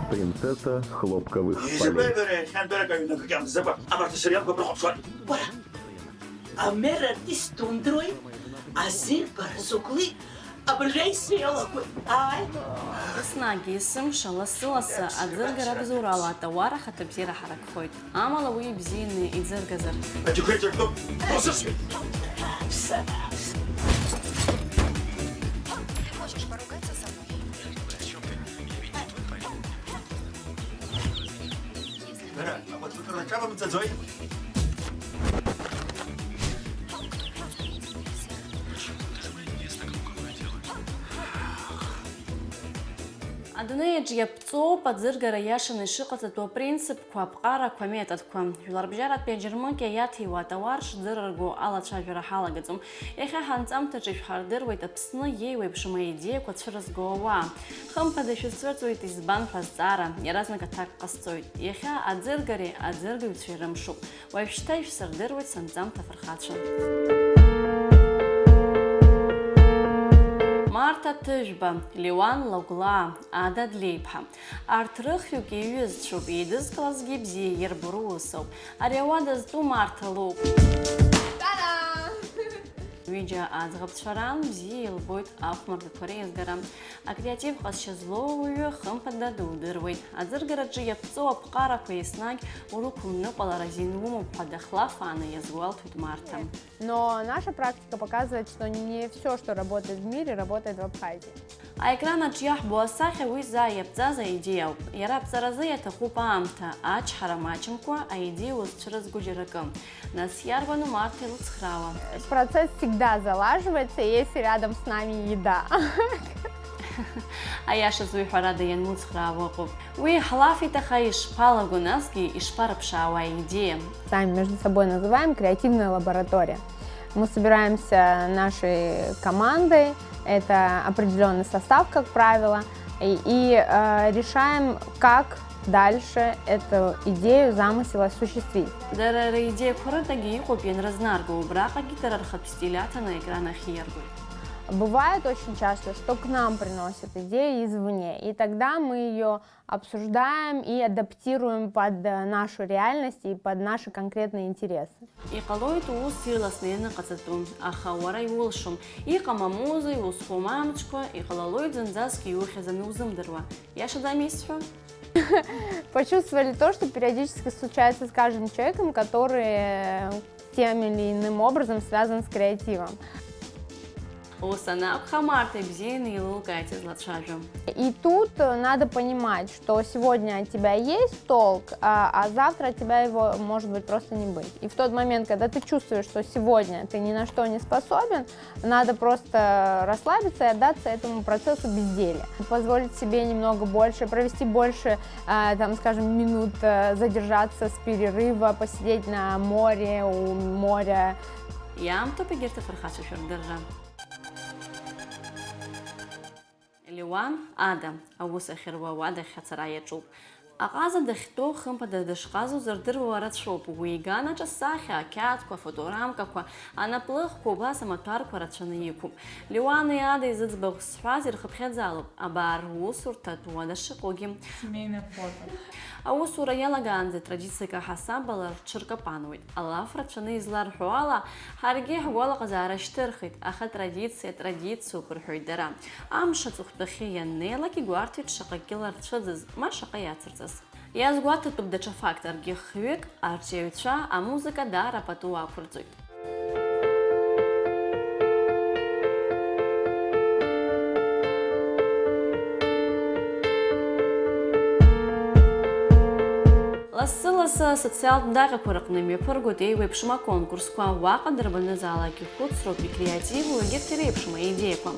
Принцесса хлопковых полей. Снаги сымша ласы-ласы адзыргара бзурала тауара хатабзира харакхойт. Амала уи бзины идзыргазар. Адунеиаҿ иаԥҵоуп аӡыргара иашаны ишыҟаҵатәу апринципқәа, аԥҟарақәа, аметодқәа. Жәларбжьаратәи аџьармыкьа иаҭиуа атауар шӡырырго алацәажәара ҳалагаӡом. Иахьа ҳанҵамҭаҿы ишәҳардыруеит Аԥсны иеиуеиԥшым аидеиақәа цәырызго ауаа. Хымԥада ишәызцәырҵуеит избан ҳәа азҵаара, иаразнак аҭак ҟасҵоит. Иахьа аӡыргареи аӡыргаҩцәеи рымшуп. Уажәшьҭа ишәсырдыруеит санҵамҭа афырхацәа. Марта Тыжәба, Леуан Лагәлаа, Ада Длеиԥҳа. Арҭ рыхҩык иҩызцәоуп, еидызкылазгьы бзиа ирбо русуп. Ари ауада зтәу Марта лоуп. Ҩыџьа аӡӷабцәаран бзиа илбоит ахәмаррақәа реизгара. Акреатив ҟазшьа злоу ауаҩы хымԥада дудыруеит. Аӡыргараҿы иаԥҵоу аԥҟарақәа еснагь урықәымныҟәалара азин умоуп ҳәа дахлафааны иазгәалҭоит Марта. Но наша практика показывает, что не все, что работает в мире, работает в Абхазии. Аекранаҿ иаҳбо асахьа уи заа иаԥҵаз аидеиа ауп. Иара аԥҵаразы иаҭахуп аамҭа, ачҳара маҷымкәа аидеиа узцәырызго џьаракы. Нас иарбану Марта илыцхраауа. Процесс всегда залаживается, если рядом с нами еда. Аиашаз уиҳәарада ианмыцхраауа ыҟоуп. Уи ҳлафит, аха ишԥалаго насгьы ишԥарыԥшаауа аидеиа. Сами между собой называем креативная лаборатория. Мы собираемся нашей командой, это определенный состав, как правило, и решаем, как дальше эту идею, замысел осуществить. Дара аидеиақәа рыдагьы иҟоуп ианразнарго, убраҟагьы дара рхатә стилиаҭа на экранах ииаргоит. Бывает очень часто, что к нам приносят идеи извне, и тогда мы ее обсуждаем и адаптируем под нашу реальность и под наши конкретные интересы. Иҟалоит ус ирласны ианыҟаҵатәу, аха уара иулшом. Иҟам амуза, иузхом амҵқәа, иҟалалоит зынӡаск иухьыз анузымдыруа. Иашаӡами исҳәо? Почувствовали то, что периодически случается с каждым человеком, который тем или иным образом связан с креативом. Ус анакәха Марта бзианы илылкааит излацәажәо. И тут надо понимать, что сегодня от тебя есть толк, а завтра от тебя его может быть просто не быть. И в тот момент, когда ты чувствуешь, что сегодня ты ни на что не способен, надо просто расслабиться и отдаться этому процессу безделья. Позволить себе немного больше, провести больше, там, скажем, минут, задержаться с перерыва, посидеть на море, у моря. Иаамҭоуп егьырҭ афырхацәа шәырдырра. Леуан Ада, аус ахьыруауа дахьацара иаҿуп. Аҟаза дахьтәоу хымԥада дышҟазу зырдыруа рацәоуп. Уи иганаҿ асахьа, ақьаадқәа, афоторамкақәа, анаплыхқәа убас амаҭәарқәа рацәаны иқәуп. Леуани Адеи зыӡбахә зҳәаз ирхыԥхьаӡалоуп, абар русурҭатә уада шыҟоугьы. Семейное фото. Аусура иалагаанӡа традициак аҳасабала рҽыркапануеит. Алаф рацәаны изларҳәо ала, ҳаргьы ҳгәалаҟазаара шьҭырхит, аха традициоуп рҳәоит дара. Амш аҵыхәтәахьы ианнеилак игәарҭоит шаҟа кьыла рцәыӡыз, ма шаҟа иацырҵаз. Иазгәаҭатәуп даҽа факторгьы хҩык, арҿиаҩцәа амузыка даара пату ақәырҵоит. Лассы-лассы асоциалтә даҟьақәа рҟны имҩаԥыргоит еиуеиԥшым аконкурсқәа, уаҟа дырбанызаалак ихәыцроуп, икреативу, егьырҭ иреиԥшым аидеиақәа.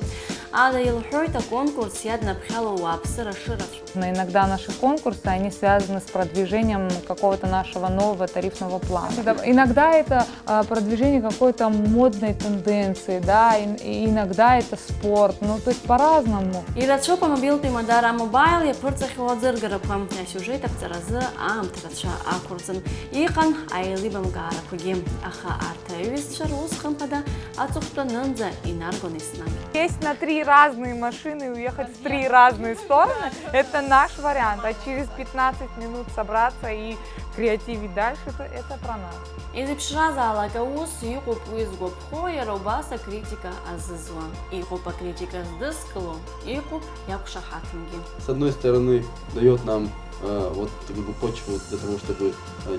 Ада илҳәоит, аконкурс иаднаԥхьало ауааԥсыра рашырацәоуп. Иногда наши конкурсы, они связаны с продвижением какого-то нашего нового тарифного плана. Иногда это продвижение какой-то модной тенденции, да, и иногда это спорт, ну то есть по-разному. Ирацәоуп амобилтәи мадара амобаил иаԥырҵахьоу аӡыргарақәа, асиужет аԥҵаразы аамҭа рацәа ақәырҵан. Иҟан аилибамкаарақәагьы, аха арҭ аҩызцәа рус хымԥада аҵыхәтәанынӡа инаргон еснагь. Есть на 3 3 разные машины и уехать в 3 разные стороны, это наш вариант. А через 15 минут собраться и креативить дальше, это про нас. Изыԥшразаалак аус иҟоуп уи згәаԥхо, иара убас акритика азызуа. Иҟоуп акритика здызкыло, иҟоуп иақәшаҳаҭымгьы. С одной стороны, дает нам вот как бы почву для того, чтобы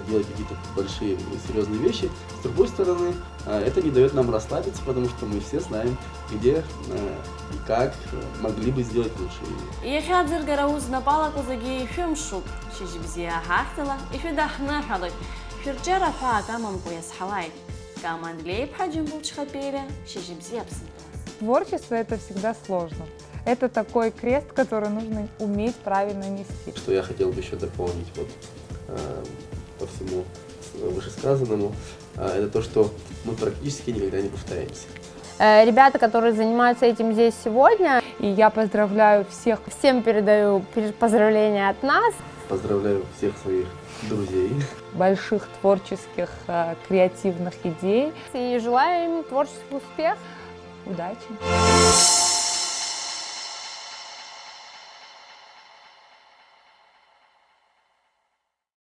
делать какие-то большие и серьезные вещи. С другой стороны, это не дает нам расслабиться, потому что мы все знаем, где и как могли бы сделать лучше. Иахьа аӡыргара аус знапалақәа зегьы ишәымшуп. Шьыжь бзиа ҳахьӡала ишәыдаҳныҳәалоит. Шәырҿиара ҳәаак амамкәа иазҳалааит. Кама Андлеиԥҳа, Џьамбул Чхапеилиа, шьыжь бзиа Аԥсынтәылас. Творчество это всегда сложно. Это такой крест, который нужно уметь правильно нести. Что я хотел бы еще дополнить вот, по всему вышесказанному, это то, что мы практически никогда не повторяемся. Ребята, которые занимаются этим здесь сегодня, И я поздравляю всех. всем передаю поздравления от нас. Поздравляю всех своих друзей. Больших творческих, креативных идей. И желаю им творческих успехов. Удачи!